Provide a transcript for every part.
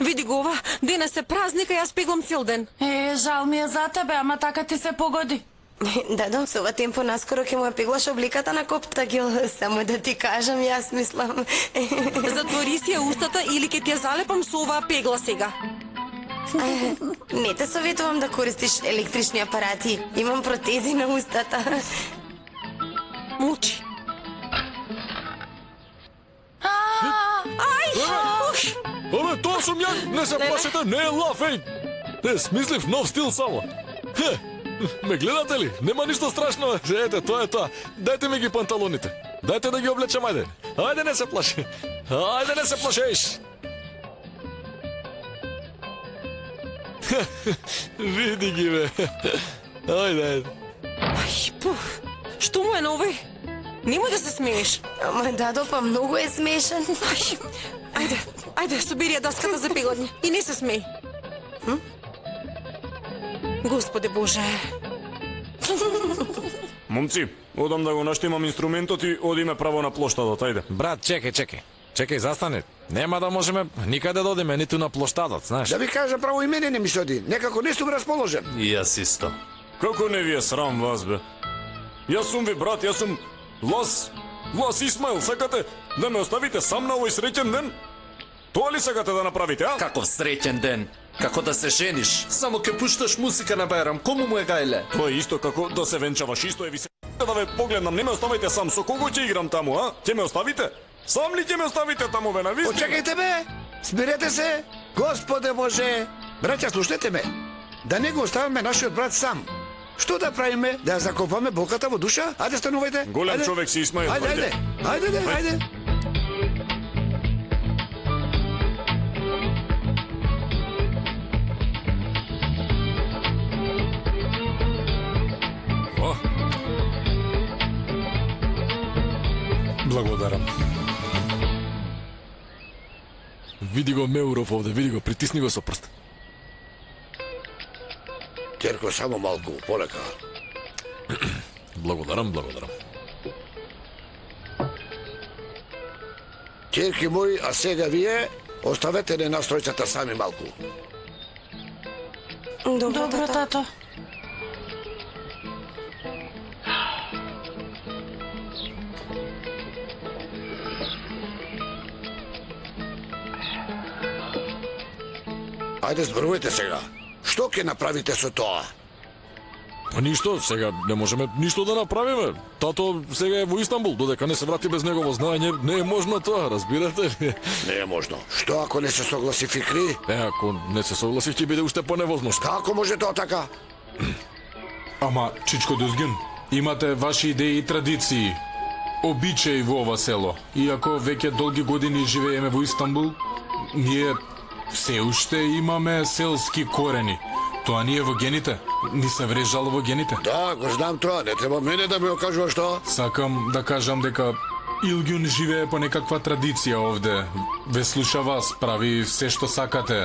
Види го ова, денес е празник, а јас пеглам цел ден. Жал ми е за тебе, ама така ти се погоди. Да, со ова темпо наскоро ќе му ја пеглаш обликата на Коптагил. Само да ти кажам, јас мислам. Затвори си ја устата или ќе ти ја залепам со оваа пегла сега. Не те советувам да користиш електрични апарати. Имам протези на устата. Мучи. Абе, тоа сум ја, не се плашете, не е лав, еј! Не, смислив нов стил само. Ме гледате ли? Нема ништо страшно, ете, тоа е тоа. Дајте ми ги панталоните. Дајте да ги облечем, ајде. Ајде, не се плаши. Ајде, не се плашеш. Види ги, бе. Ајде, ајде. Ај, пух. Што му е на овој? Немој да се смееш. Ама Дадо, па многу е смешен. Ајде, собери ја даската за пеглање. И не се смеј. Господи Боже. Момци, одам да го наштимам инструментот и одиме право на плоштадот, ајде. Брат, чекај. Чекај, застани. Нема да можеме никаде да одиме, ниту на плоштадот, знаеш. Да ви кажа право и мене не ми се оди. Некако не сум расположен. И јас исто. Како не ви е срам вас, бе? Јас сум ви брат, јас сум Влас Исмаил, сакате да ме оставите сам на овој среќен ден? Тоа ли сакате да направите, а? Каков среќен ден? Како да се жениш? Само ке пушташ музика на Бајрам, кому му е гајле? Тоа е исто како да се венчаваш, исто е ви се да ве погледнам, не ме оставите сам, со кого ќе играм таму, а? Ќе ме оставите? Сам ли ќе ме оставите таму, ве, на вистина? Почекајте бе, смирете се, Господе Боже. Браќа, слушнете ме, да не го оставаме нашиот брат сам. Што да правиме? Да ја закопаме болката во душа? Ајде, станувајте. Голем човек си, Исмаил, Ајде. Благодарам. Види го Меуров овде, види го, притисни го со прст. Терко, само малку, полека. Благодарам. Терки мој, а сега вие оставете не настројцата сами малку. Добро, тато. Ајде, зборувајте сега. Што ќе направите со тоа? Па ништо, сега не можеме ништо да направиме. Тато сега е во Истанбул, додека не се врати без негово знаење, не е можно тоа, разбирате ли? Не е можно. Што ако не се согласи Фикри? Ако не се согласи, ќе биде уште поневозможно. Како може тоа така? Ама, Чичко Дузгин, имате ваши идеи и традиции, обичаи во ова село. Иако веќе долги години живееме во Истанбул, ние се уште имаме селски корени. Тоа ни е во гените. Ни се врежало во гените. Да, го знам тоа. Не треба мене да ми окажуваш тоа. Сакам да кажам дека Илгјун живее по некаква традиција овде. Ве слуша вас, прави се што сакате.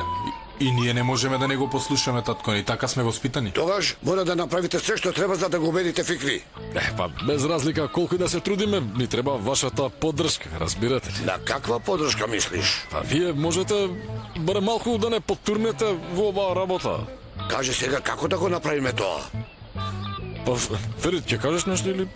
И ние не можеме да не го послушаме, татко, и така сме воспитани. Тогаш мора да направите се што треба за да го убедите Фикри. Па без разлика колку и да се трудиме, ни треба вашата поддршка, разбирате ли? На каква поддршка мислиш? Па вие можете барем малку да не потурнете во оваа работа. Кажи сега како да го направиме тоа? Па Ферид, ќе кажеш нешто или?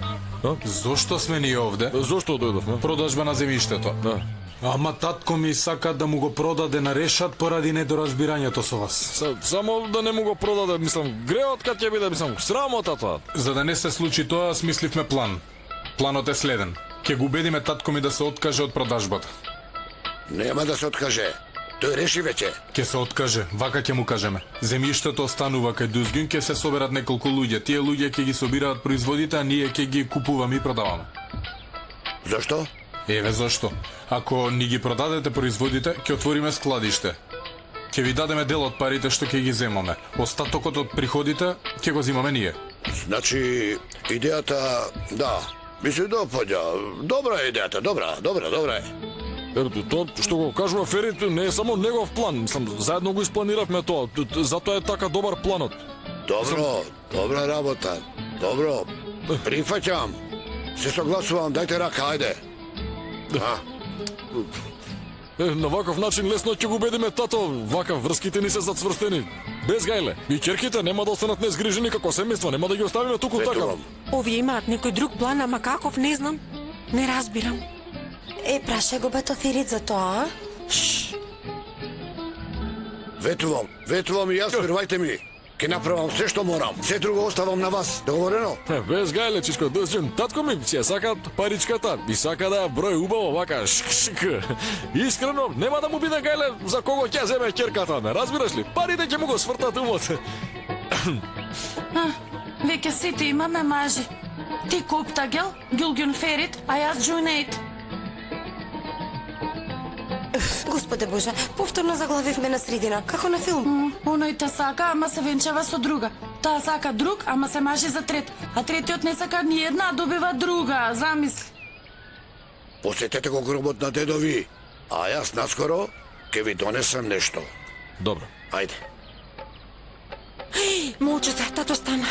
Зошто сме ние овде? Зошто дојдовме? Продажба на земјиштето. Да. Ама татко ми сака да му го продаде на Решат поради недоразбирањето со вас. Само да не му го продаде, мислам, греот кад ќе биде, мислам, срамота тоа. За да не се случи тоа, смисливме план. Планот е следен. Ќе го убедиме татко ми да се откаже од продажбата. Нема да се откаже. Тој реши веќе. Ќе се откаже, вака ќе му кажеме. Земјиштето останува кај Дузгин, ќе се соберат неколку луѓе. Тие луѓе ќе ги собираат производите, а ние ќе ги купуваме и продаваме. Зошто? Еве зошто. Ако ни ги продадете производите, ќе отвориме складиште. Ќе ви дадеме дел од парите што ќе ги земаме. Остатокот од приходите ќе го земаме ние. Значи, идејата, да, ми се допаѓа. Добра е идејата, добра е. Тоа што го кажува Ферит не е само негов план, мислам, заедно го испланиравме тоа, затоа е така добар планот. Добро, добра работа. Добро, прифаќам. Се согласувам, дајте рака, ајде. На ваков начин лесно ќе го убедиме тато, вака врските ни се зацврстени. Без гајле. И ќерките нема да останат незгрижени како семејство, нема да ги оставиме туку така. Ветувам. Овие имаат некој друг план, ама каков, не знам. Не разбирам. Праша го бето Ферит за тоа, а? Ветувам и јас, верувајте ми. Ке направам се што морам. Се друго оставам на вас. Договорено? Без гајле, чичко, дојден. Татко ми ќе сака паричката и сака да број убаво вака шк. Искрено, нема да му биде гајле за кого ќе земе ќерката, не разбираш ли? Парите ќе му го свртат умот. Веќе сите имаме мажи. Ти Коптагел, Гюлгюн Ферит, а јас Джунейт. Господе Боже, повторно заглавивме на средина, како на филм. Оној те сака, ама се венчава со друга. Таа сака друг, ама се мажи за трет. А третиот не сака ни една, а добива друга. Замисли. Посетете го гробот на дедови, а јас наскоро ќе ви донесам нешто. Добро. Ајде. Молчете, тато стана.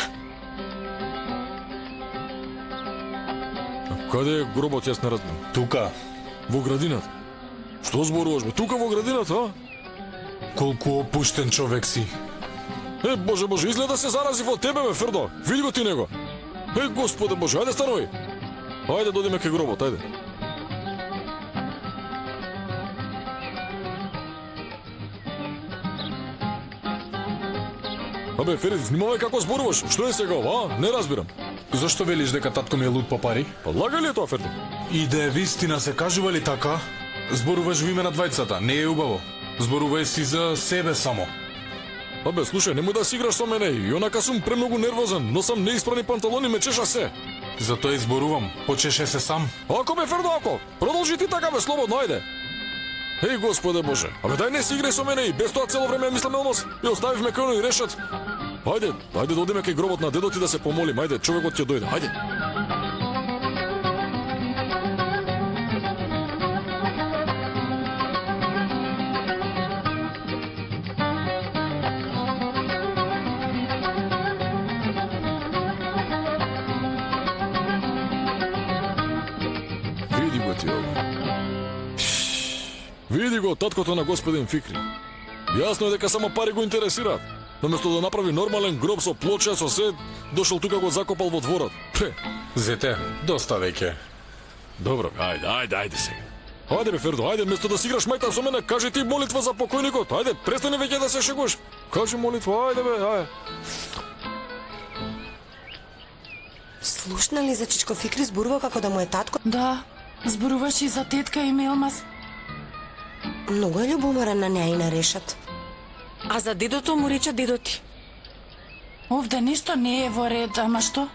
Каде е гробот, јас не разбирам. Тука. Во градината. Што зборуваш, бе? Тука во градината, а? Колку опуштен човек си. Боже, изгледа се зарази во тебе, бе, Фердо. Види го ти него. Господе Боже, ајде станови. Ајде додиме кај гробот, ајде. Абе, Ферид, внимавај како зборуваш. Што е сега ова, а? Не разбирам. Зошто велиш дека татко ми е луд по пари? Па лага ли е тоа, Фердо? И да е вистина се кажува ли така? Зборуваш во име на двајцата, не е убаво. Зборувај си за себе само. Абе, слушај, немој да си играш со мене. И онака сум премногу нервозен, носам неиспрани панталони, ме чеша се. Затоа изборувам, почеше се сам. Ако бе, Фердо, ако. Продолжи ти така, бе, слободно, ајде. Господе Боже. Абе, дај не си играј со мене и без тоа цело време мисламе однос. И оставивме кај и решат. Ајде да одиме кај гробот на дедот и да се помолим. Ајде, човекот ќе дојде. Ајде. Види го ти ово. Види го таткото на господин Фикри. Јасно е дека само пари го интересираат. Наместо да направи нормален гроб со плоча, со се, дошол тука го закопал во дворот. Зете, доста веќе. Добро, ајде сега. Ајде бе, Фердо, ајде, место да си играш мајта со мене, кажи ти молитва за покојникот. Ајде, престани веќе да се шегуваш. Кажи молитва, ајде бе, ајде. Слушна ли за Чичко Фикри зборува како да му е татко? Да, зборуваш и за тетка и Мелмас. Многу е љубоморен на неа и на Решат. А за дедото му рече дедоти. Овде ништо не е во ред, ама што?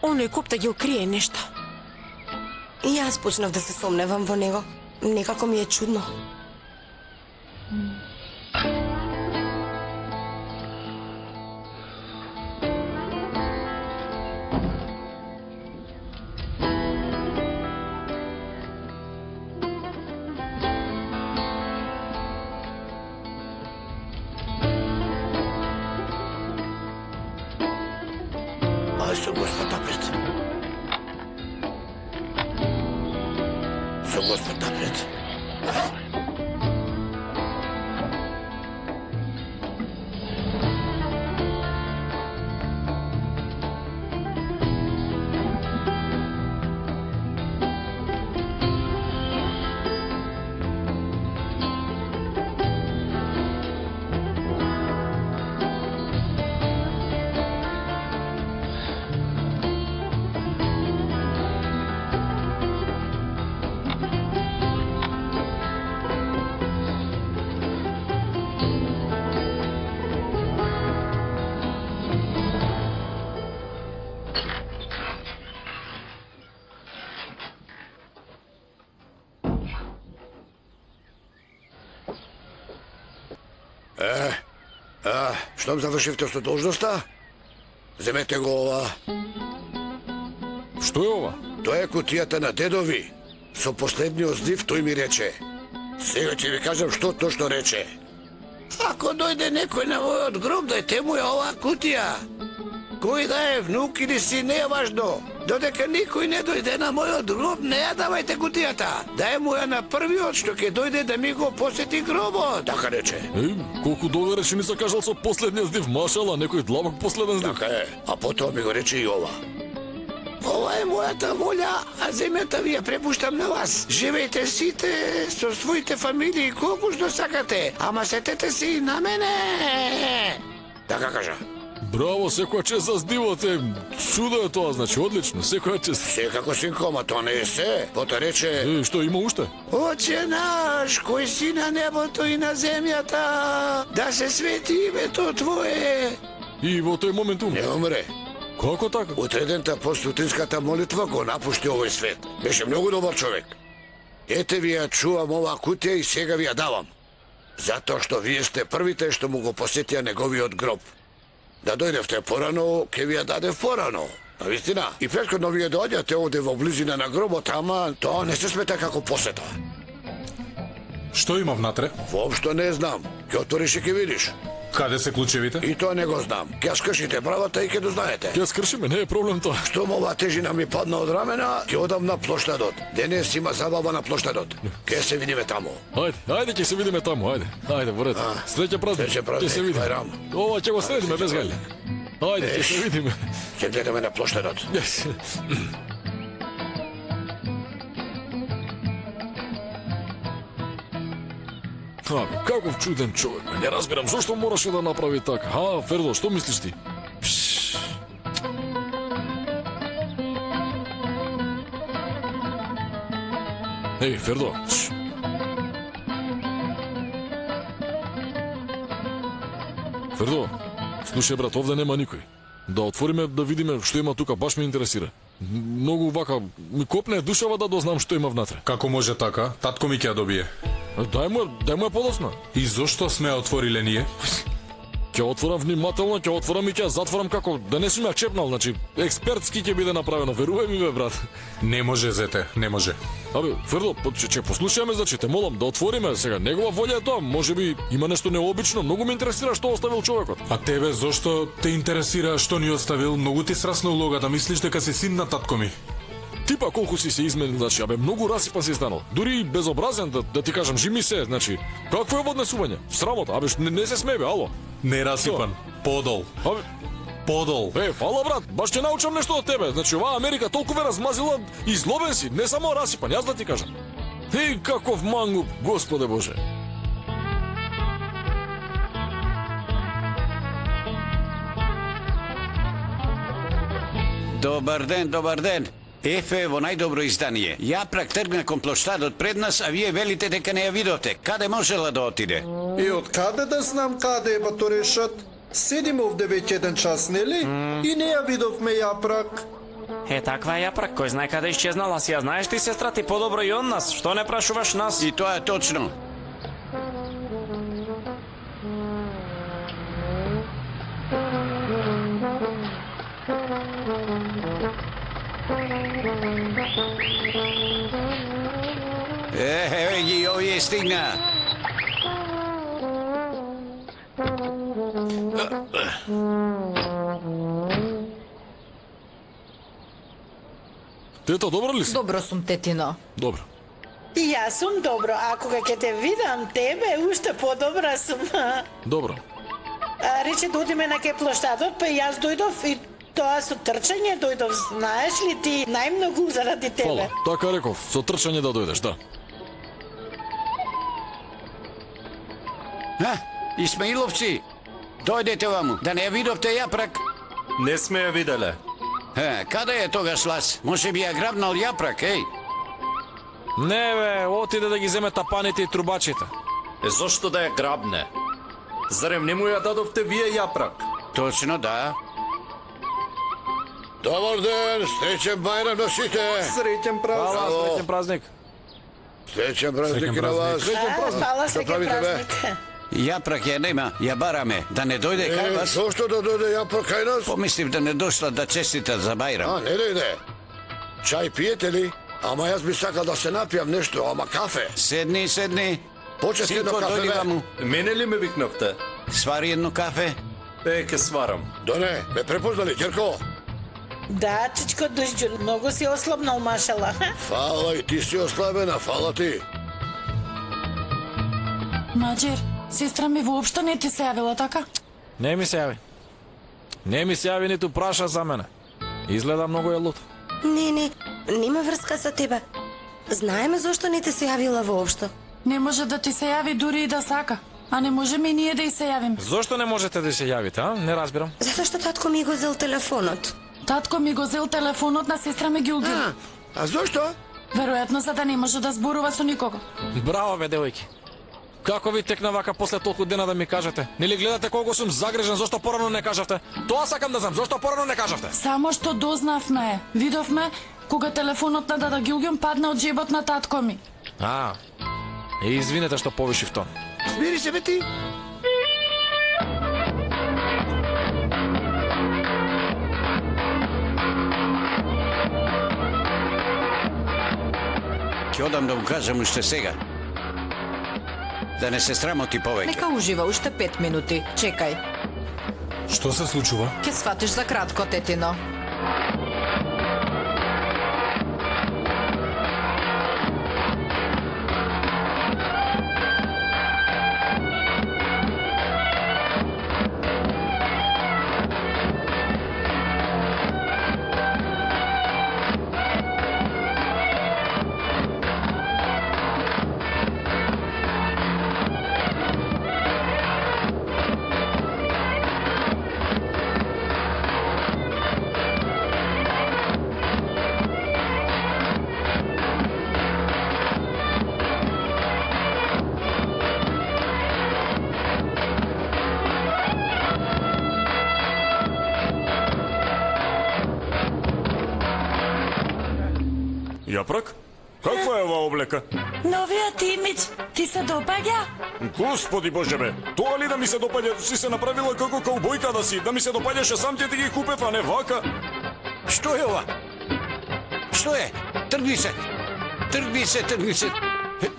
Оној Копта ги окрие нешто. И јас почнав да се сомневам во него. Некако ми е чудно. Ај со Господ напред. Со Господ напред. Штом завршивте со должноста, земете го ова. Што е ова? Тоа е кутијата на дедови. Со последниот здив тој ми рече. Сега ќе ви кажам што точно рече. Ако дојде некој на мојот гроб, дајте му ја оваа кутија. Кој да е внук или син, не е важно. Додека никој не дојде на мојот гроб, не ја давајте кутијата. Дај му ја на првиот што ќе дојде да ми го посети гробот. Така рече. Колку долго рече ми се кажал со последниот здив, машала, некој длабок последен здив. Така е, а потоа ми го рече и ова. Ова е мојата волја, а земјата ви ја препуштам на вас. Живејте сите со своите фамилии колку што сакате, ама сетете се и на мене. Така кажа. Браво, секоја чест за здивот е. Чудо е тоа, значи, одлично, секоја чест. Секако, синко, ама тоа не е се. Потоа рече... Што, има уште? Отче наш, кој си на небото и на земјата, да се свети името Твое. И во тој момент умре. Не умре. Како така? Утредента по сутинската молитва го напушти овој свет. Беше многу добар човек. Ете ви ја чувам оваа кутија и сега ви ја давам. Затоа што вие сте првите што му го посетија неговиот гроб. Да дојдевте порано, ке ви ја дадев порано. Навистина. И претходно вие доаѓате овде во близина на гробот, ама тоа не се смета како посета. Што има внатре? Воопшто не знам. Ќе отвориш и ќе видиш. Каде се клучевите? И тоа не го знам. Ќе ја скршите бравата и ќе дознаете. Ќе скршиме, не е проблем тоа. Штом оваа тежина ми падна од рамена, ќе одам на плоштадот. Денес има забава на плоштадот. Ќе се видиме таму. Ајде, ќе се видиме таму, ајде, во ред. Среќа празник. Среќа празник, Ќе се видиме. Бајрам. Ова ќе го средиме без гајле. Ајде, ќе се видиме. Ќе гледаме на плоштадот. Каков чуден човек, не разбирам зошто мораше да направи така. Фердо, што мислиш ти? Еј, Фердо. Фердо, слушај брат, овде нема никој. Да отвориме да видиме што има тука, баш ме интересира. Многу вака ми копне душава да дознам што има внатре. Како може така? Татко ми ќе ја добие. Дај му ја подосна. И зошто сме ја отвориле ние? Ќе отворам внимателно, ќе отворам и ќе ја затворам како да не сум ја чепнал, значи експертски ќе биде направено, верувај ми бе брат. Не може, зете, не може. Абе, Фердо, ќе послушаме, значи те молам да отвориме сега. Негова волја е тоа, можеби има нешто необично, многу ме интересира што оставил човекот. А тебе зошто те интересира што ни оставил? Многу ти срасна улогата, мислиш дека си син на татко ми. Типа колку си се изменил, значи, абе, многу расипан си станал. Дури безобразен, да ти кажам, жими се, значи. Какво е однесување? Срамота, абе, не се смее, бе, ало. Не расипан, подол. Абе, подол. Фала брат, баш ќе научам нешто од тебе. Значи, оваа Америка толку ве размазила и злобен си, не само расипан, јас да ти кажам. Каков мангуп, Господе Боже. Добар ден. Ефе во најдобро издание. Јапрак тргна кон плоштадот пред нас, а вие велите дека не ја видовте. Каде можела да отиде? И од каде да знам каде е баторешот? Седим овде веќе еден час, нели? И не ја видовме Јапрак. Таква е Јапрак, кој знае каде исчезнала, си ја знаеш ти сестра ти подобро и од нас, што не прашуваш нас? И тоа е точно. Ги овие стигна. Тето, добро ли си? Добро сум, тетино. Добро. И јас сум добро, а кога ќе те видам тебе, уште подобра сум. Добро. Рече да одиме на ке плоштадот, па јас дојдов и тоа со трчање дојдов, знаеш ли ти, најмногу заради тебе. Фала, така реков, со трчање да дојдеш, да. Исмаиловци, дојдете ваму, да не ја видовте Јапрак? Не сме ја виделе. Каде е тогаш Лас? Може би ја грабнал Јапрак, еј? Не бе, отиде да ги земе тапаните и трубачите. Зошто да ја грабне? Зарем не му ја дадовте вие Јапрак? Точно, да. Добар ден, среќен Бајрам на сите. Среќен празник. Фала, среќен празник. Среќен празник и на вас. Фала, среќен празник. Јапрак ја нема, ја бараме, да не дојде кај вас. Зошто да дојде Јапрак кај нас? Помислив да не дошла да честитат за Бајрам. Не дојде. Чај пиете ли? Ама јас би сакал да се напијам нешто, ама кафе. Седни, седни. Почести едно Синко, кафе, дојди бе. ваму. Мене ли ме викнавте? Свари едно кафе. Ке сварам. Доне, ме препознали, Ќерко? Да, чичко Дожđul, многу си ослабнал, машала. Фала и ти си ослабена, фала ти. Маџер, сестра ми воопшто не ти се јавила, така? Не ми се јави. Не ми се јави ниту праша за мене. Изгледа многу е лут. Не, нема врска со тебе. Знаеме зошто не ти се јавила воопшто. Не може да ти се јави дури и да сака. А не можеме и ние да и се јавиме. Зошто не можете да се јавите, а? Не разбирам. Затоа што татко ми го зел телефонот. Татко ми го зел телефонот на сестра ми Ѓулѓил. А зошто? Веројатно за да не може да зборува со никого. Браво, бе, девојки. Како ви текна вака после толку дена да ми кажете? Нели гледате колку сум загрижен, зошто порано не кажавте? Тоа сакам да знам, зошто порано не кажавте? Само што дознавме, видовме кога телефонот на дада Ѓулѓион падна од џебот на татко ми. Извинете што повишив тон. Смири се, бе ти. Ќе одам да му кажам уште сега. Да не се срамоти повеќе. Нека ужива уште 5 минути. Чекај. Што се случува? Ке сватиш за кратко, тетино. Јапрак? Каква е ова облека? Новиот имидж, ти се допаѓа? Господи Боже бе, тоа ли да ми се допаѓа, си се направила како каубојка да си, да ми се допаѓаше сам ќе ти ги купев, а не вака? Што е ова? Што е? Тргни се! Тргни се, тргни се!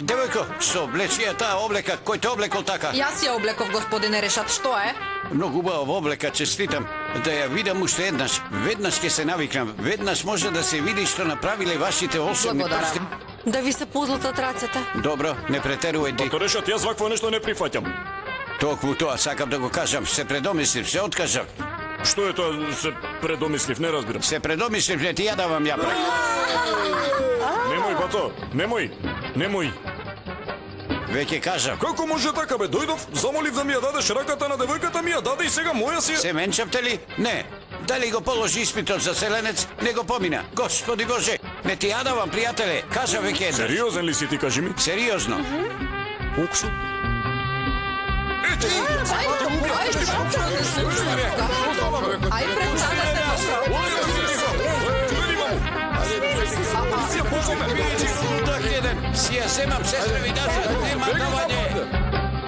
Девојко, со облечија таа облека, кој те облекол така? Јас ја облеков, господине Решат, што е? Многу убава облека, честитам. Да ја видам уште еднаш. Веднаш ќе се навикнам. Веднаш може да се види што направиле вашите особни прсти. Благодарам. Да ви се позлатат рацете. Добро, не претерувај ти. Доктор Решат, јас вакво нешто не прифаќам. Токму тоа сакам да го кажам. Се предомислив, се откажав. Што е тоа се предомислив, не разбирам. Се предомислив, не ти ја давам јапрак. Немој, бато, немој. Веќе кажав. Како може така бе? Дојдов, замолив да ми ја дадеш раката на девојката, ми ја даде и сега моја си. Се менчавте ли? Не. Дали го положи испитот за селенец, не го помина. Господи Боже, не ти ја давам, пријателе. Кажа веќе еднаш. Сериозен ли си ти, кажи ми? Сериозно. Оксу? Ај, престанете. Си ја земам, сестра ви назад, нема давање.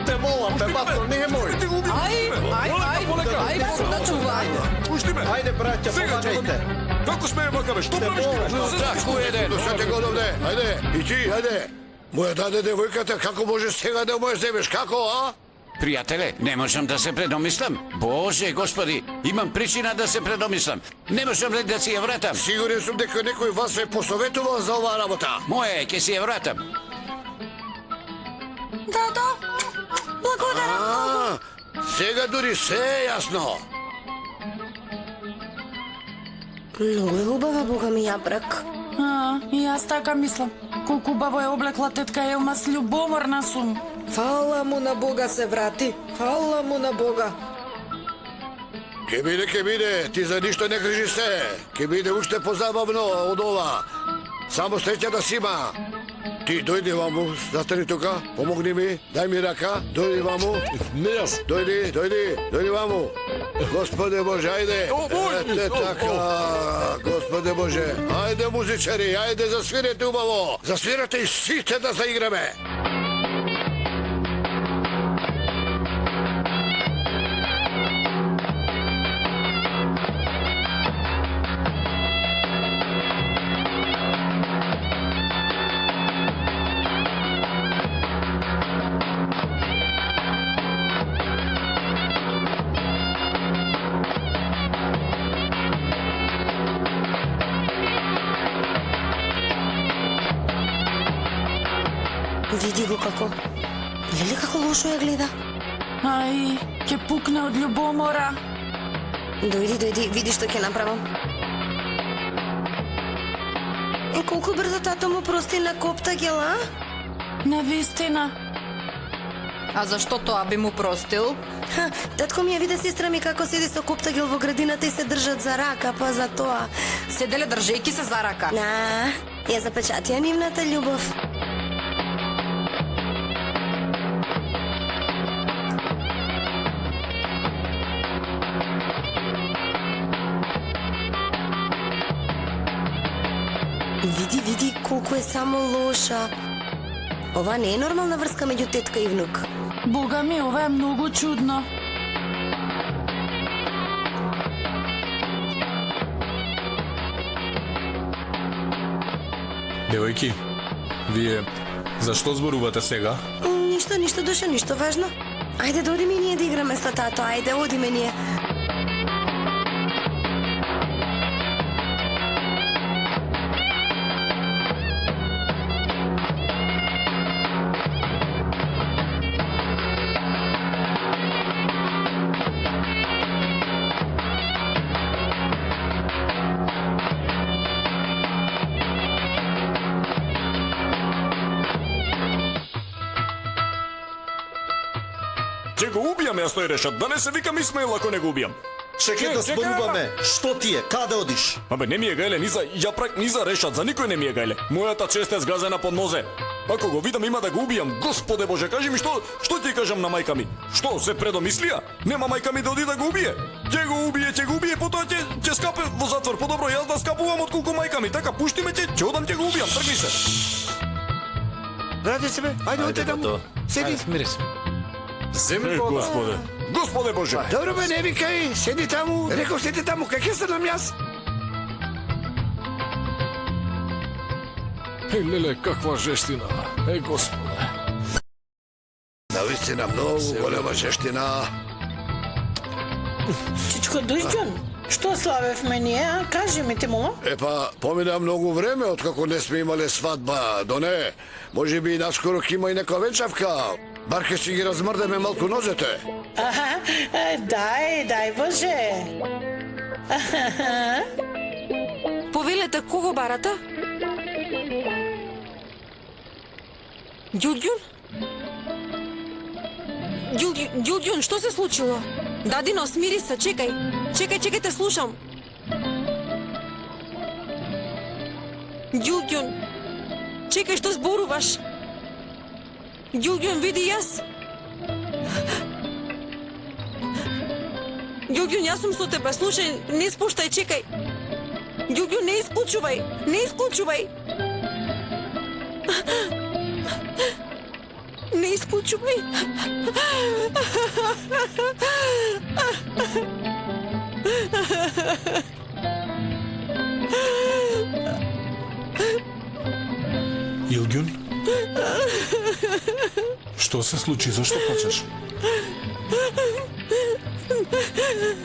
Те молам, те бато, немој. Ај, почнувай. Пушти ме. Ајде, браќа, помагайте. Како смее вака бе? Што правиш ти бе? Таку еден. Досете го овде, ајде, и ти, ајде. Му ја даде девојката, како може сега да му ја земеш, како, а? Пријателе, не можам да се предомислам. Боже, Господи, имам причина да се предомислам. Не можам ли да си ја вратам? Сигурен сум дека некој вас ве посоветувал за оваа работа. Моја е, ќе си ја вратам. Дадо, благодарам многу. Сега дури се е јасно. Многу е убава, Бога ми, Јапрак. И јас така мислам. Колку убаво е облекла тетка Елма, с љубоморна сум. Фала му на Бога се врати. Фала му на Бога. Ке биде, ти за ништо не грижи се. Ке биде уште позабавно од ова. Само среќа да си има. Ти дојди ваму, застани тука, помогни ми, дај ми рака, дојди ваму. Не јас. Дојди ваму. Господе Боже, ајде. Ете така, Господе Боже. Ајде музичари, ајде засвирете убаво. Засвирате и сите да заиграме. Види го како. Леле како лошо ја гледа. Ај, ќе пукне од љубомора. Дојди, види што ќе направам. Колку брзо тато му прости на Коптагел, а? Навистина. А зашто тоа би му простил? Татко ми ја виде сестра ми како седи со Коптагел во градината и се држат за рака, па за тоа. Седеле држејки се за рака. Ја запечатија нивната љубов. Види колку е само лоша. Ова не е нормална врска меѓу тетка и внук. Бога ми, ова е многу чудно. Девојки, вие зашто зборувате сега? Ништо, душа, ништо важно. Ајде да одиме ние да играме со тато, ајде одиме ние. Ќе го убијам јас тој Решат, да не се викам Исмаил ако не го убијам. Чекај да зборуваме. Што ти е? Каде одиш? Абе, не ми е гајле ни за Јапрак, ни за Решат, за никој не ми е гајле. Мојата чест е згазена под нозе. Ако го видам има да го убијам, Господе Боже, кажи ми што ти кажам на мајка ми? Што, се предомислија? Нема мајка ми да оди да го убие. Ќе го убие, потоа ќе скапе во затвор. Подобро јас да скапувам отколку мајка ми. Така пушти ме, ќе одам ќе го убијам, тргни се. Ради се бе, ајде таму. Седи. Смири се. Земи вода. Господе Боже. Добро бе, не викај, седи таму. Реков седи таму, кај ќе станам јас? Леле, каква жештина. Господе. Навистина многу голема жештина. Чичко Дујџон, што славевме ние, а? Кажи ми, те молам. Епа, помина многу време откако не сме имале свадба, до не. Може би наскоро ќе има и нека венчавка. Бар ке си ги размрдеме малку нозете. Дај Боже. Повелете, кого барата? Ѓуѓун? Ѓуѓун, што се случило? Дадино, смири се, чекај, те слушам. Ѓуѓун, чекај, што зборуваш? Ѓуѓун, види јас. Ѓуѓун, јас сум со тебе, слушај, не спуштај, чекај. Ѓуѓун, не исклучувај. Не исклучувај. Илгјун? Што се случи? Зошто плачеш?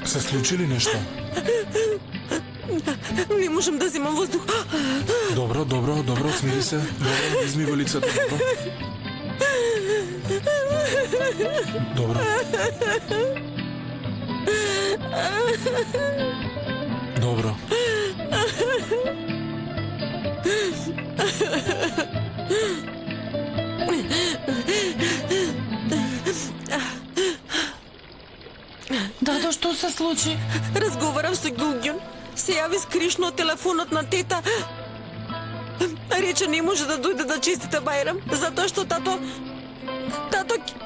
Се случи ли нешто? Не можам да земам воздух. Добро, смири се. Добро, измива лицето, добро. Добро. Дадо, што се случи? Разговарав со Ѓуѓун. Се јави скришно од телефонот на тета. Рече не може да дојде да честите Бајрам, затоа што тато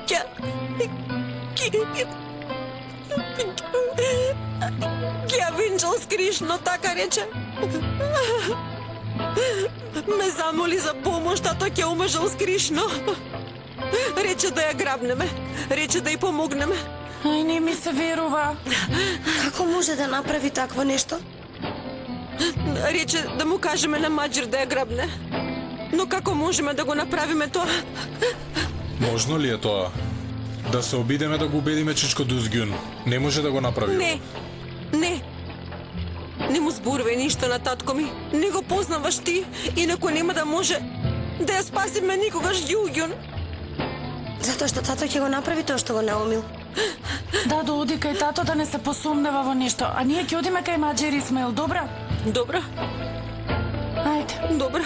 ќе ја венчал скришно, така рече. Ме замоли за помош, тато ќе омажал скришно. Рече да ја грабнеме, рече да ја помогнеме. Ај, не ми се верува. Како може да направи такво нешто? Рече да му кажеме на Маџир да ја грабне. Но како можеме да го направиме тоа? Можно ли е тоа? Да се обидеме да го убедиме Чичко Дујџон. Не може да го направи. Не му зборувај ништо на татко ми. Не го познаваш ти, инаку нема да може. Да ја спасиме никогаш Ѓуѓун. Затоа што тато ќе го направи тоа што го наумил. Дадо, оди кај тато да не се посумнева во нешто, а ние ќе одиме кај Маџер Исмаил, добра? Добра. Ајде. Добра.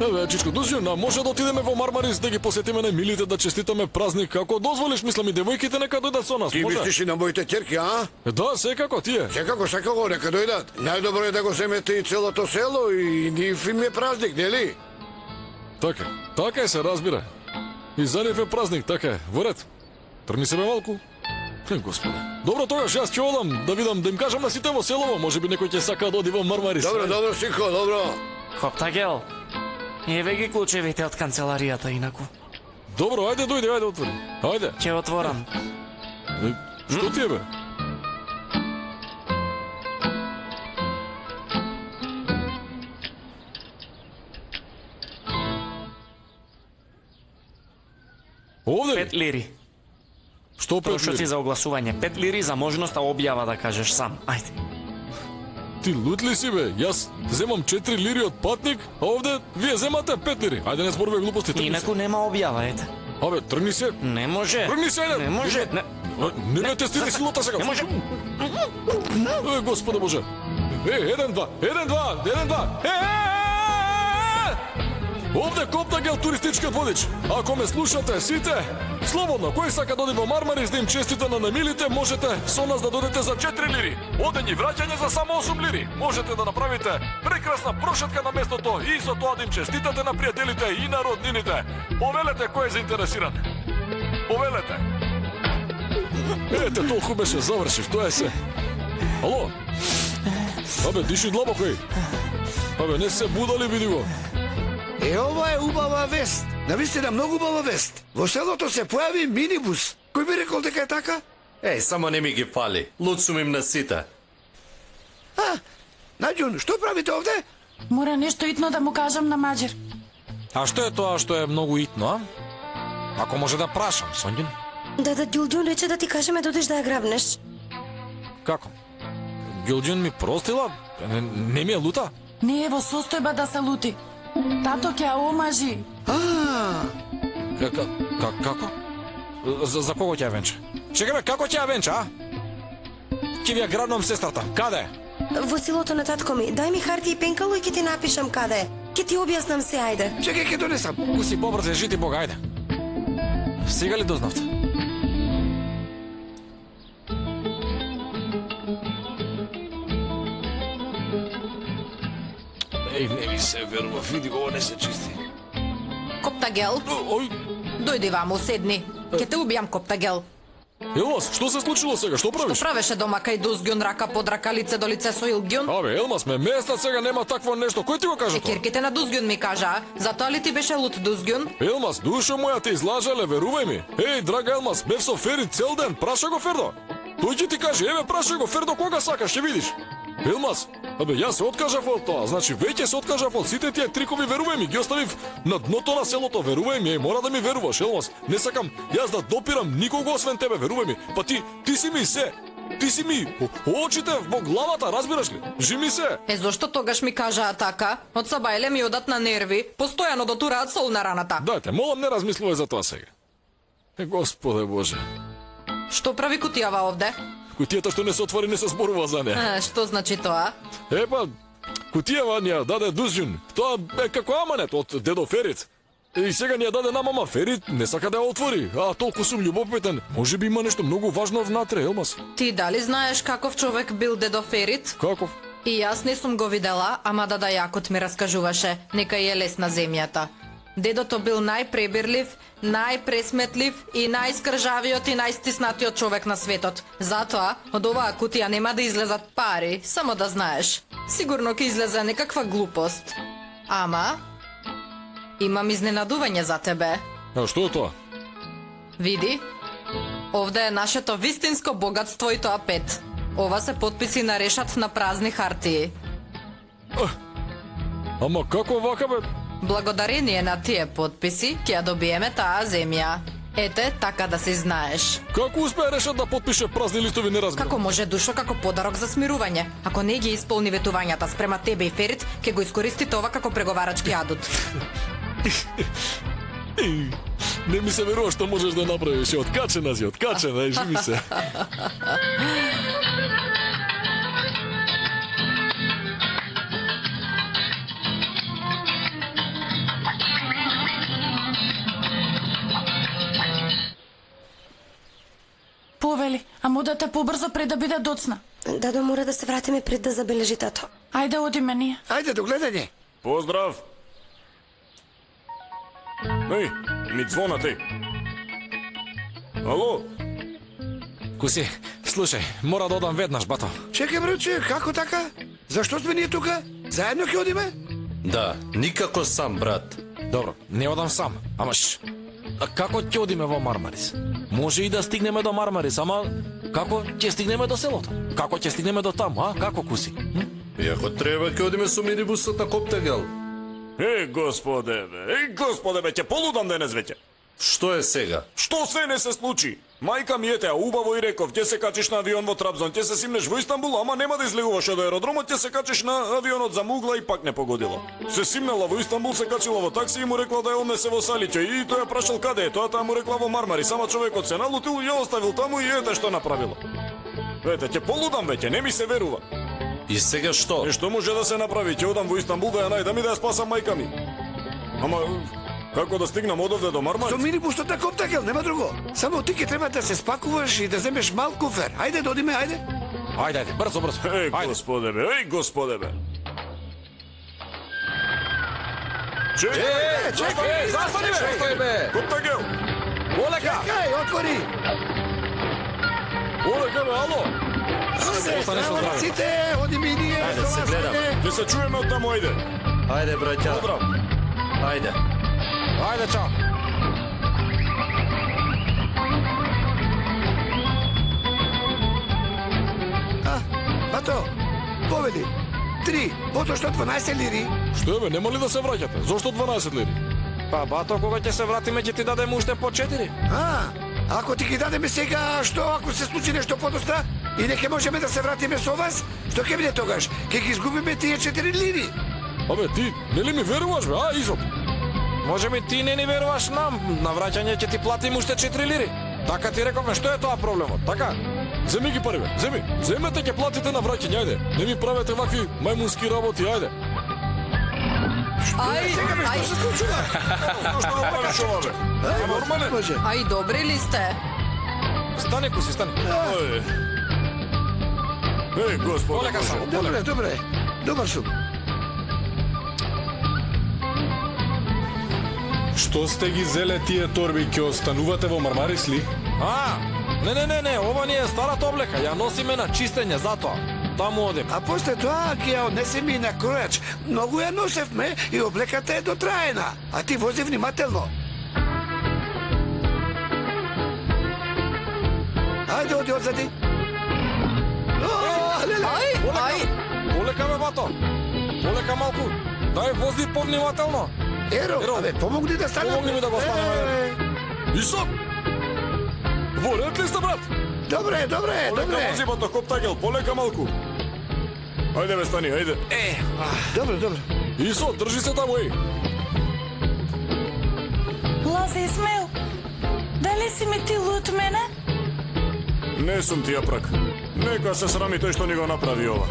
Еве, чичко, Дузјун, а може да отидеме во Мармарис да ги посетиме најмилите, да честитаме празник, ако дозволиш, мислам и девојките нека дојдат со нас, Ти може? мислиш и на моите ќерки, а? Да, секако, тие. Секако, нека дојдат. Најдобро е да го земете и целото село и нив им е празник, нели? Така е, се разбира. И за нив е празник, така е. Во ред. Тргни себе малку. Господе. Добро, тогаш јас ќе одам да видам, да им кажам на сите во селово, можеби некој ќе сака да оди во Мармарис. Добро, синко, добро. Коптагел, еве ги клучевите од канцеларијата инаку. Добро, ајде дојди, ајде отвори. Ајде. Ќе отворам. Што ти е, бе? Овде? 5 лири. Што 5 Трошоци лири? за огласување. 5 лири за можноста објава да кажеш сам. Ајде. Ти лут ли си, бе? Јас земам 4 лири од патник, а овде вие земате 5 лири. Ајде не зборуваме глупости, тргни се. Инаку нема објава, ете. Абе, тргни се. Не може. Тргни се, ајде. Не може. Не те стиди силата сега. Не може. Господе Боже. 1-2. Овде Коптагел туристичкиот водич. Ако ме слушате сите, слободно, кој сака да оди во Мармарис да им честита на најмилите, можете со нас да додете за 4 лири. Одење и враќање за само 8 лири. Можете да направите прекрасна прошетка на местото и со тоа да им честитате на пријателите и на роднините. Повелете кој е заинтересиран. Повелете. Ете, толку беше, завршив, тоа е се. Ало? Абе, диши длабоко и. Абе, не се будали, види го. Ова е убава вест. Навистина многу убава вест. Во селото се појави минибус. Кој би рекол дека е така? Еј, само не ми ги фали. Луд сум им на сите. Наѓун, што правите овде? Мора нешто итно да му кажам на Маџер. А што е тоа што е многу итно, а? Ако може да прашам, Сонјин? Да, Ѓуѓун рече да ти кажеме да одиш да ја грабнеш. Како? Ѓуѓун ми простила? Не ми е лута? Не е во состојба да се лути. Тато ќе ја омажи. Како? За кого ќе ја венча? Чекай бе, како ќе ја венча, а? Ќе ви ја грабнам сестрата. Каде? Во селото на татко ми. Дај ми харти и пенкало и ќе ти напишам каде е. Ќе ти објаснам се, ајде. Чекај, ќе донесам. Си побрзе, жити Бога, ајде. Сега ли дознавте? Не ми се верува, види го, не се чисти. Коптагел, Ој, дојди ваму, седни. Ќе те убијам, Коптагел. Елмас, што се случило сега? Што правиш? Што правеше дома кај Дузѓун, рака под рака, лице до лице со Илѓун? Абе, Елмас, ме местат сега, нема такво нешто. Кој ти го кажа тоа? Кирките на Дузѓун ми кажа, затоа ли ти беше лут Дузѓун? Елмас, душо моја те излажале, верувај ми. Еј, драга Елмас, бев со Фери цел ден, праша го Фердо. Тој ќе ти каже, еве праша го Фердо кога сакаш, ќе видиш. Елмас, абе јас се откажав од тоа, значи веќе се откажав од сите тие трикови, верувај ми, ги оставив на дното на селото, верувај ми, мора да ми веруваш, Елмас. Не сакам јас да допирам никого освен тебе, верувај ми. Па ти си ми се. Ти си ми очите во главата, разбираш ли? Жими се. Зошто тогаш ми кажаа така? Од Сабајле ми одат на нерви, постојано дотураат сол на раната. Дајте, молам, не размислувај за тоа сега. Господе Боже. Што прави кутијава овде? Кутијата што не се отвори, не се зборува за неа. Што значи тоа? Епа, кутијава ни ја даде Дузјун. Тоа е како аманет од дедо Ферит. И сега ни ја даде на мама Ферит, не сака да ја отвори. А толку сум љубопитен. Може би има нешто многу важно внатре, Елмас. Ти дали знаеш каков човек бил дедо Ферит? Каков? И јас не сум го видела, ама Дада Јакот ми раскажуваше, нека е лес на земјата. Дедото бил најпребирлив, најпресметлив и најскржавиот и најстиснатиот човек на светот. Затоа, од оваа кутија нема да излезат пари, само да знаеш. Сигурно ќе излезе некаква глупост. Ама, имам изненадување за тебе. А што е тоа? Види, овде е нашето вистинско богатство и тоа 5. Ова се потписи на решат на празни хартии. Ама како вака бе? Благодарение на тие потписи ќе ја добиеме таа земја. Ете, така да се знаеш. Како успеа решат да потпише празни листови, не разбирам. Како може Душо како подарок за смирување? Ако не ги исполни ветувањата спрема тебе и Ферит, ќе го искористите ова како преговарачки адут. Не ми се верува што можеш да направиш. Откачена си, откачена, живи се. Повели, а модате побрзо пред да биде доцна. Дадо мора да се вратиме пред да забележи тато. Ајде одиме ние. Ајде до гледање. Поздрав. Еј, ми звонате. Ало? Куси, слушај, мора да одам веднаш, бато. Чекај браче, како така? Зашто сме ние тука? Заедно ќе одиме? Да, никако сам, брат. Добро, не одам сам, амаш... А како ќе одиме во Мармарис? Може и да стигнеме до Мармарис, ама како ќе стигнеме до селото? Како ќе стигнеме до таму, а? Како, Куси? И ако треба ќе одиме со минибусот на Коптагел. Господе, бе, ќе полудам денес веќе. Што е сега? Што се не се случи? Мајка ми ете, убаво и реков, ќе се качиш на авион во Трабзон, ќе се симнеш во Истанбул, ама нема да излегуваш од аеродромот, ќе се качиш на авионот за Мугла и пак не погодила. Се симнала во Истанбул, се качила во такси и му рекла да ја однесе во Салиќе и тој ја прашал каде е, тоа таа му рекла во Мармари, сама човекот се налутил и ја оставил таму и ете што направила. Ете, ќе полудам веќе, не ми се верува. И сега што? Што може да се направи? Ќе одам во Истанбул да ја најдам и да ја спасам мајка ми. Ама како да стигнам одовде до Мармари? Со минибусот на Коптагел, нема друго. Само ти ќе треба да се спакуваш и да земеш мал куфер. Ајде да одиме, ајде. Ајде, брзо. Господе бе. Чекај, застани бе. Коптагел. Олека. Чекај, отвори. Олека бе, ало. Остани со здраве. Сите, одиме и ние. Ајде, се гледам. Ќе се чуеме од таму, ајде. Ајде, браќа. Поздрав. Ајде. Ајде, чао. Бато, повели. 3, потоа 12 лири. Што бе, нема ли да се враќате? Зошто 12 лири? Па, бато, кога ќе се вратиме, ќе ти дадеме уште по 4. Ако ти ги дадеме сега, што ако се случи нешто подоста и не ќе можеме да се вратиме со вас, што ќе биде тогаш? Ќе ги изгубиме тие 4 лири. Абе, ти, нели ми веруваш, бе, Изот? Може би ти не ни веруваш нам, на враќање ќе ти платим уште 4 лири. Така ти рековме, што е тоа проблемот, така? Земи ги пари, бе, земи. Земете, ќе платите на враќање, ајде. Не ми правете вакви мајмунски работи, ајде. Ај, Што се случува? Што го правиш ова, бе? Нормален? Ај, добри ли сте? Стани, Куси, стани. Еј, господи. Полека само, Добре. Добар сум. Што сте ги зеле тие торби, ќе останувате во Мармарис ли? Не, ова не е старата облека, ја носиме на чистење, затоа. Таму одим. А после тоа ќе ја однесеме и на кројач. Многу ја носевме и облеката е дотраена. А ти вози внимателно. Ајде, оди одзади. Полека, бе, бато. Полека малку. Дај, возди повнимателно. Еро, абе, помогни да станем. Помогни ми да го станеме. Исот! Во ред ли сте, брат? Добре. Полека вози, бато, Коптагел, полека малку. Ајде, бе, стани, ајде. Добре. Исот, држи се таму, еј. Лазе Исмаил, дали си ми ти лут мене? Не сум ти јапрак. Нека се срами тој што ни го направи ова.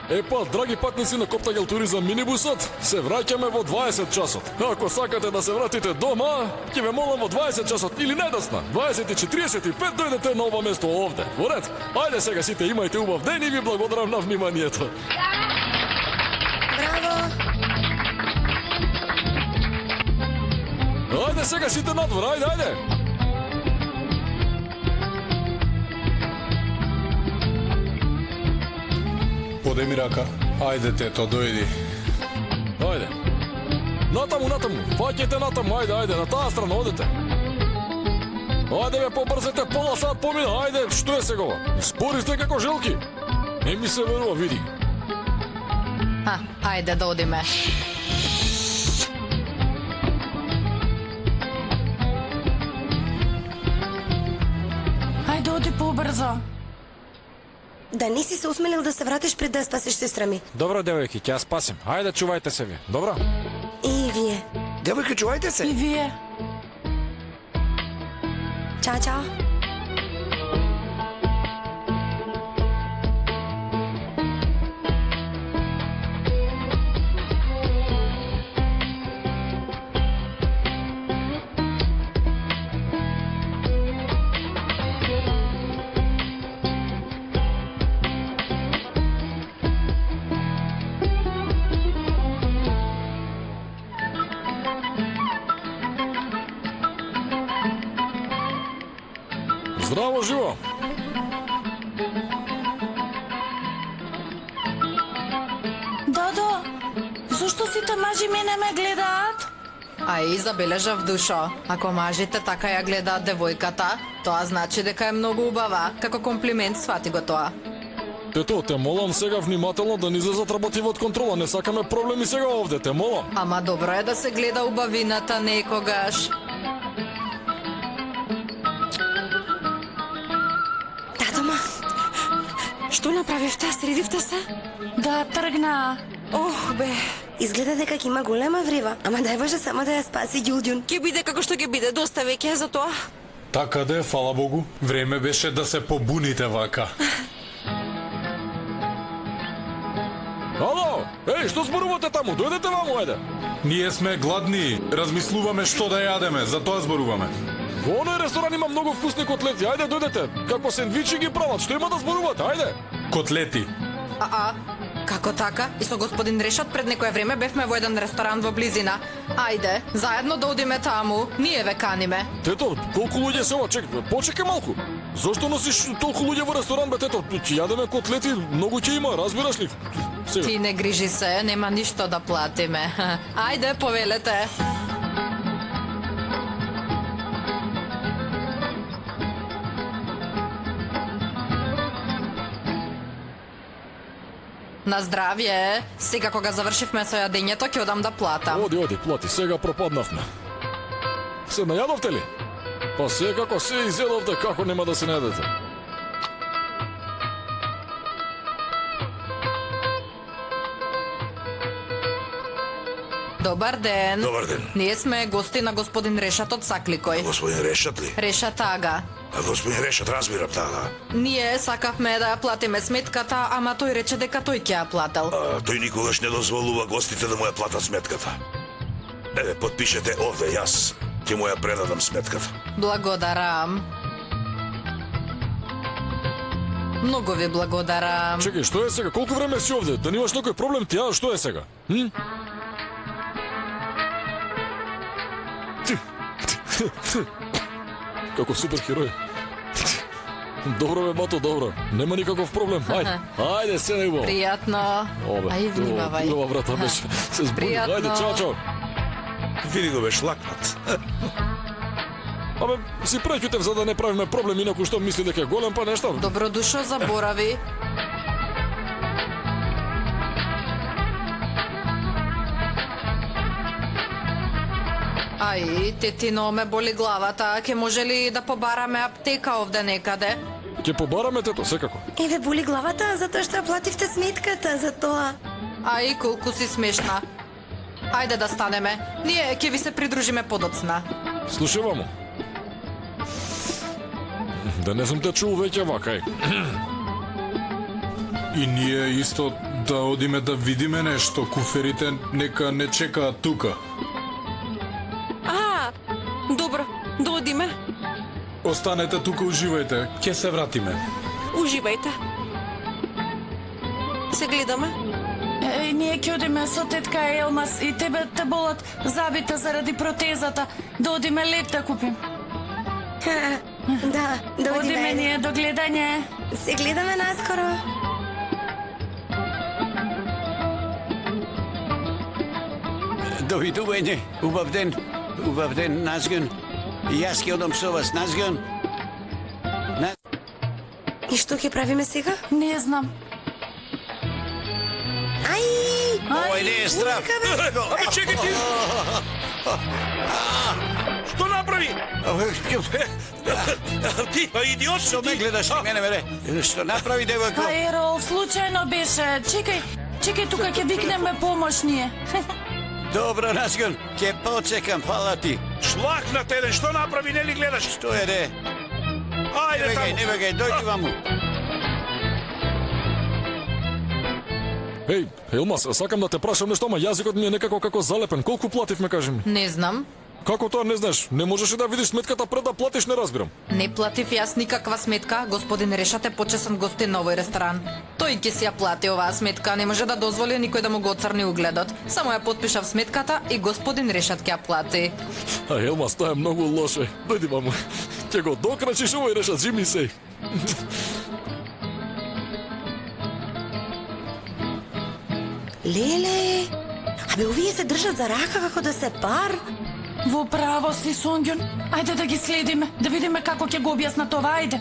Епа, драги патници на Коптагел туризам минибусот, се враќаме во 20 часот. Ако сакате да се вратите дома, ќе ве молам во 20 часот или недосна. 20:45 дојдете на ова место овде. Во ред. Ајде сега сите имајте убав ден и ви благодарам на вниманието. Браво! Ајде сега сите надвор, ајде. Поде ми рака. Ајде, тето, дојди. Ајде. Натаму, фаќете натаму, ајде, на таа страна одете. Ајде бе, побрзете, пола сат помина, ајде, што е сега ова? Спори сте како желки. Не ми се верува, види. Ајде да одиме. Ајде, оди побрзо. Да не си се осмелил да се вратиш пред да спасиш сестра ми. Добро, девојки, ќе ја спасим. Ајде, чувајте се ви. Добро? И вие. Девојки, чувајте се. И вие. Чао, чао. Здраво, живо. Дадо, зошто сите мажи мене ме гледаат? И забележав душо. Ако мажите така ја гледаат девојката, тоа значи дека е многу убава. Како комплимент свати го тоа. Тето, те молам сега внимателно да не излезат работи од контрола. Не сакаме проблеми сега овде, те молам. Ама добро е да се гледа убавината некогаш. Што направивте? Средивте се? Да, тргна. Ох, бе. Изгледа дека ќе има голема врева. Ама дај Боже само да ја спаси Ѓулѓун. Ќе биде како што ќе биде, доста веќе е за тоа. Така да е, фала Богу. Време беше да се побуните вака. Ало, еј, што зборувате таму? Дојдете ваму, ајде. Ние сме гладни, размислуваме што да јадеме, за тоа зборуваме. Во оној ресторан има многу вкусни котлети, ајде дојдете. Како сендвичи ги прават, што има да зборувате, ајде. Котлети. Како така? И со господин Решат пред некое време бевме во еден ресторан во близина. Ајде, заедно да одиме таму, ние ве каниме. Тето, колку луѓе се ова? Почекај малку. Зошто носиш толку луѓе во ресторан, бе, тето? Ќе јадеме котлети, многу ќе има, разбираш ли? Сега. Ти не грижи се, нема ништо да платиме. Ајде, повелете. На здравје. Сега кога завршивме со јадењето, ќе одам да платам. Оди, плати, сега пропаднавме. Се најадовте ли? Па сега како се изедовте, како нема да се најадете? Добар ден. Добар ден. Ние сме гости на господин Решат од Сакликој. Господин Решат ли? Решат Ага. Господин Решат, разбирам тага. Ние сакавме да ја платиме сметката, ама тој рече дека тој ќе ја плател. Тој никогаш не дозволува гостите да му ја платат сметката. Еве, подпишете овде, јас ќе му ја предадам сметката. Благодарам. Многу ви благодарам. Чекај, што е сега? Колку време си овде? Да немаш некој проблем ти, што е сега? Како суперхерој. Добро бе, бато, добро. Нема никаков проблем. Ајде, седај во. Пријатно. Ај, внимавај. Ова брата беше. Се збуни. Ајде, чао. Види го беше лакнат. Абе, си преќутев за да не правиме проблем, инаку што мисли дека е голем, па нешто. Добродушо заборави. Ај, тетино, ме боли главата. Ке може ли да побараме аптека овде некаде? Ќе побараме, тето, секако. Еве, боли главата затоа што ја плативте сметката за тоа. Ај, колку си смешна. Ајде да станеме. Ние ќе ви се придружиме подоцна. Слушај, да не сум те чул веќе вака, И ние исто да одиме да видиме нешто, куферите нека не чекаат тука. Добро, да одиме. Останете тука, уживајте, ќе се вратиме. Уживајте. Се гледаме. Ние ќе одиме со тетка Елмас и тебе те болат забите заради протезата. Да одиме леп да купим. Да, да одиме ние, до гледање. Се гледаме наскоро. Довидување, убав ден, Назгун. И јас ќе одам со вас, Назгун. И што ќе правиме сега? Не знам. Овој не е здрав. Абе, чекай ти! Што направи? Ти, идиот, Што ме гледаш и мене, бе? Што направи, девојко? Па Ерол, случајно беше. Чекај тука ќе викнеме помош ние. Добро, Назгун, ќе почекам, фала ти. Шлак на теден, што направи, не ли гледаш? Што е, де? Ајде таму. Не бегај, дојди ваму. Еј, Елмас, сакам да те прашам нешто, ама јазикот ми е некако како залепен. Колку плативме, кажи ми? Не знам. Како тоа не знаеш? Не можеше да видиш сметката пред да платиш, не разбирам. Не платив јас никаква сметка, господин Решат е почесен гостин на овој ресторан. Тој ќе си ја плати оваа сметка, не може да дозволи никој да му го оцрни угледот. Само ја потпишав сметката и господин Решат ќе ја плати. А Елмас, тоа е многу лоше. Дојди маму. Ќе го докрачиш овој Решат, жими се. Леле, абе овие се држат за рака како да се пар. Во право си, Сонгјун. Ајде да ги следиме, да видиме како ќе го објасна това, ајде.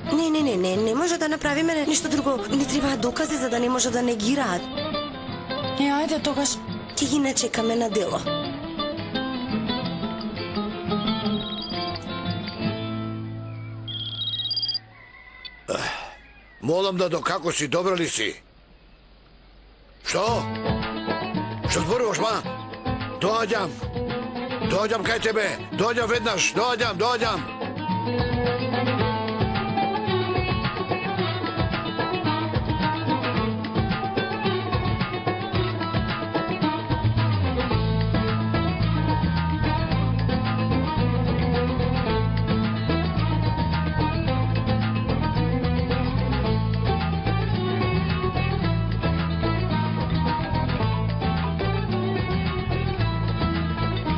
Не може да направиме ништо друго. Не требаат докази за да не може да негираат. Ајде тогаш. Ќе ги начекаме на дело. Молам да докако си, добро ли си? Што? Што зборуваш, ма? Доаѓам кај тебе. Доаѓам веднаш. Доаѓам.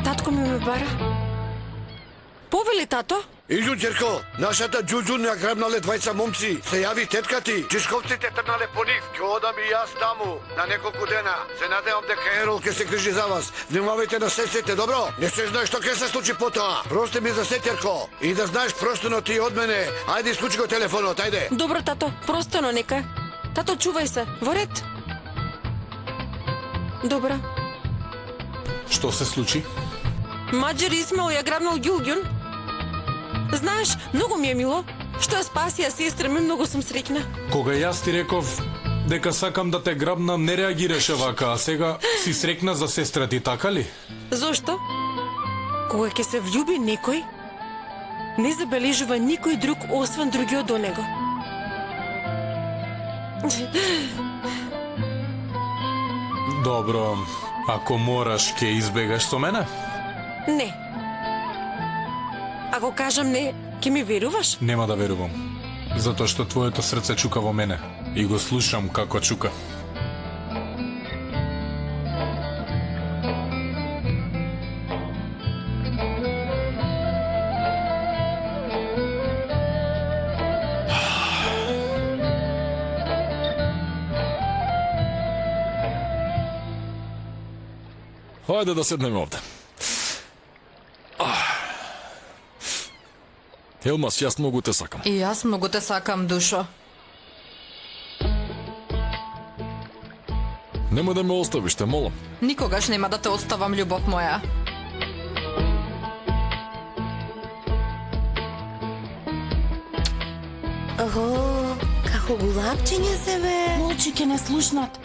Татко ми ме бара. Повели, тато? Илју, ќерко, нашата џуџун ја грабнале двајца момци. Се јави тетка ти. Чишковците тргнале по нив. Ќе одам и јас таму. На неколку дена. Се надевам дека Ерол ќе се грижи за вас. Внимавајте на сестрите, добро? Не се знае што ќе се случи потоа. Прости ми за се, ќерко. И да знаеш простено ти од мене. Ајде, исклучи го телефонот, ајде. Добро, тато, простено нека. Тато, чувај се. Во ред. Добро. Што се случи? Маџар Исмаил ја грабнал Ѓулѓун. Знаеш, многу ми е мило што ја спасија сестра ми, многу сум среќна. Кога јас ти реков дека сакам да те грабнам, не реагираше вака, а сега си среќна за сестра ти, така ли? Зошто? Кога ќе се влюби некој, не забележува никој друг освен другиот до него. Добро, ако мораш, ќе избегаш со мене? Не. Ако кажам не, ќе ми веруваш? Нема да верувам. Затоа што твоето срце чука во мене и го слушам како чука. Хајде да седнеме овде. Елмас, јас многу те сакам. И јас многу те сакам, душо. Нема да ме оставиш, те молам. Никогаш нема да те оставам, љубов моја. Ого, како гулапчиња се бе. Молчи, ќе не слушнат.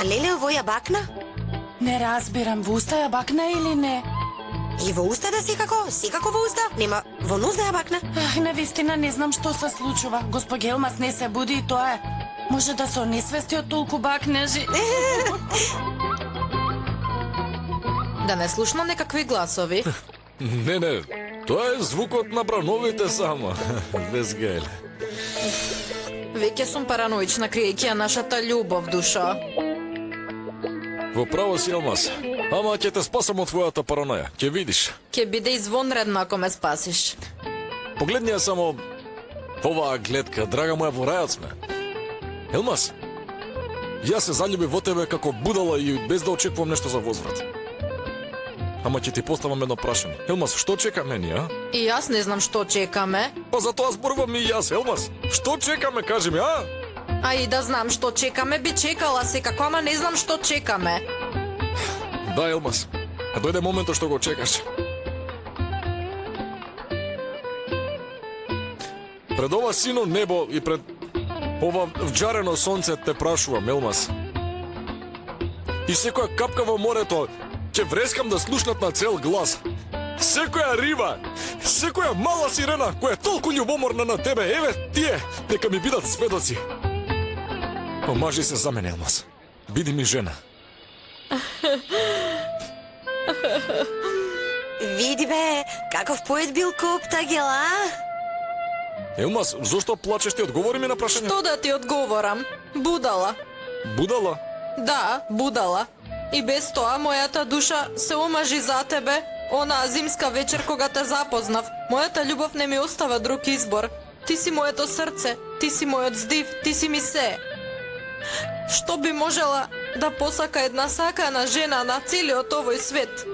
А леле, ово ја бакна? Не разбирам, во уста ја бакна или не? И во уста да секако во уста? Нема во нос да ја бакна? Навистина не знам што се случува. Господ Елмас не се буди и тоа е. Може да се онесвести од толку бакнежи. Да не слушнам некакви гласови. Не, тоа е звукот на брановите само. Без гајле. Веќе сум параноична, криејќи ја нашата љубов, душо. Во Во право си, Елмас. Ама ќе те спасам од твојата параноја. Ќе видиш. Ќе биде извонредно ако ме спасиш. Погледни ја само оваа гледка, драга моја, во рајот сме. Елмас, јас се заљубив во тебе како будала и без да очекувам нешто за возврат. Ама ќе ти поставам едно прашање. Елмас, што чекаме ние, а? И јас не знам што чекаме. Па за тоа зборувам и јас, Елмас. Што чекаме, кажи ми, а? А и да знам што чекаме, би чекала секако, ама не знам што чекаме. Да, Елмас. А дојде моментот што го чекаш. Пред ова сино небо и пред ова вџарено сонце те прашувам, Елмас. И секоја капка во морето ќе врескам да слушнат на цел глас. Секоја риба, секоја мала сирена која е толку љубоморна на тебе, еве тие, нека ми бидат сведоци. Омажи се за мене, Елмас. Биди ми жена. Види бе, каков поет бил Коптагел, а? Елмас, зошто плачеш, ти одговори ми на прашање? Што да ти одговорам? Будала. Будала? Да, будала. И без тоа мојата душа се омажи за тебе онаа зимска вечер кога те запознав. Мојата љубов не ми остава друг избор. Ти си моето срце, ти си мојот здив, ти си ми се. Што би можела да посака една сакана жена на целиот овој свет?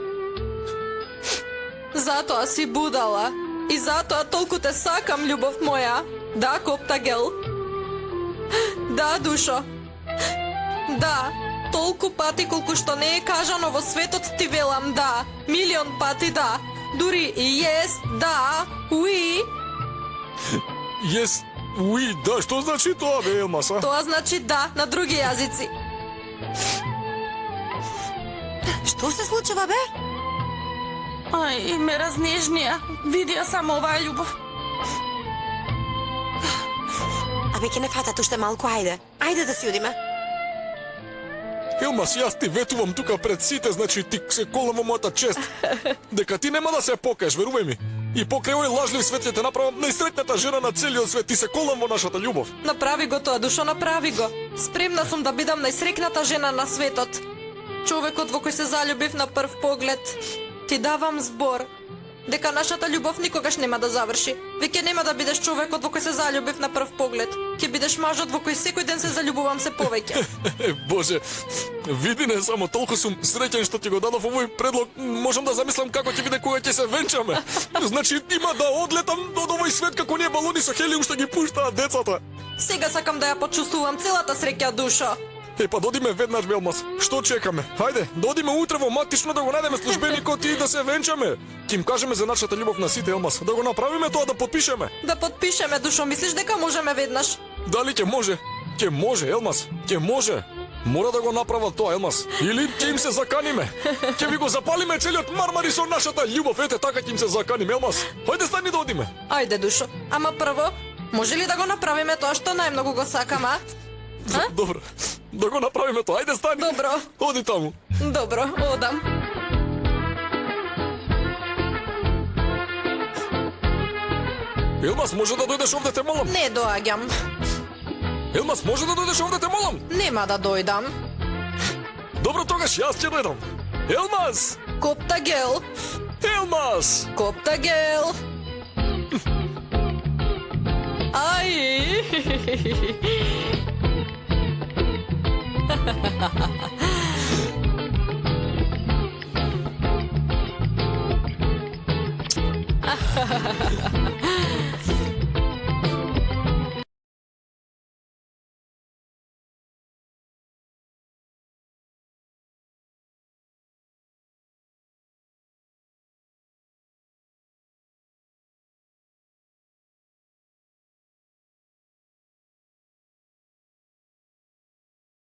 Затоа си будала. И затоа толку те сакам, љубов моја. Да, Коптагел. Да, душо. Да, толку пати колку што не е кажано во светот ти велам да. Милион пати да. Дури и yes, да, oui. Yes, oui, да, што значи тоа, бе, Елмас, а? Тоа значи да на други јазици. Што се случува, бе? Ај, и ме разнежнија. Види ја само оваа љубов. Абе, ќе не фатат уште малку, ајде. Ајде да си одиме. Елмас, јас ти ветувам тука пред сите, значи ти се колам во мојата чест. Дека ти нема да се покаеш, верувај ми. И покрај овој лажлив свет ќе те направам најсреќната жена на целиот свет. Ти се колам во нашата љубов. Направи го тоа, душо, направи го. Спремна сум да бидам најсреќната жена на светот. Човекот во кој се заљубив на прв поглед. Ти давам збор дека нашата љубов никогаш нема да заврши. Веќе нема да бидеш човекот во кој се заљубив на прв поглед. Ќе бидеш мажот во кој секој ден се заљубувам се повеќе. Боже, види не само толку сум среќен што ти го дадов овој предлог. Можам да замислам како ќе биде кога ќе се венчаме. Значи има да одлетам од овој свет како ние балони со хелиум што ги пуштаат децата. Сега сакам да ја почувствувам целата среќа, душо. Па додиме веднаш, Елмас. Што чекаме? Хајде, додиме утре во матично да го најдеме службеникот и да се венчаме. Ќе им кажеме за нашата љубов на сите, Елмас. Да го направиме тоа, да подпишеме. Да подпишеме, душо, мислиш дека можеме веднаш? Дали ќе може? Ќе може, Елмас. Ќе може. Мора да го направат тоа, Елмас. Или ќе им се заканиме. Ќе ви го запалиме целиот Мармари со нашата љубов. Ете, така ќе им се заканиме, Елмас. Хајде, стани да одиме. Ајде, душо. Ама прво, може ли да го направиме тоа што најмногу го сакам, а? Добро. Да го направиме тоа. Ајде, стани. Добро. Оди таму. Добро, одам. Елмас, може да дојдеш овде, те молам? Не доаѓам. Елмас, може да дојдеш овде, те молам? Нема да дојдам. Добро, тогаш јас ќе дојдам. Елмас! Коптагел! Елмас! Коптагел! Ај!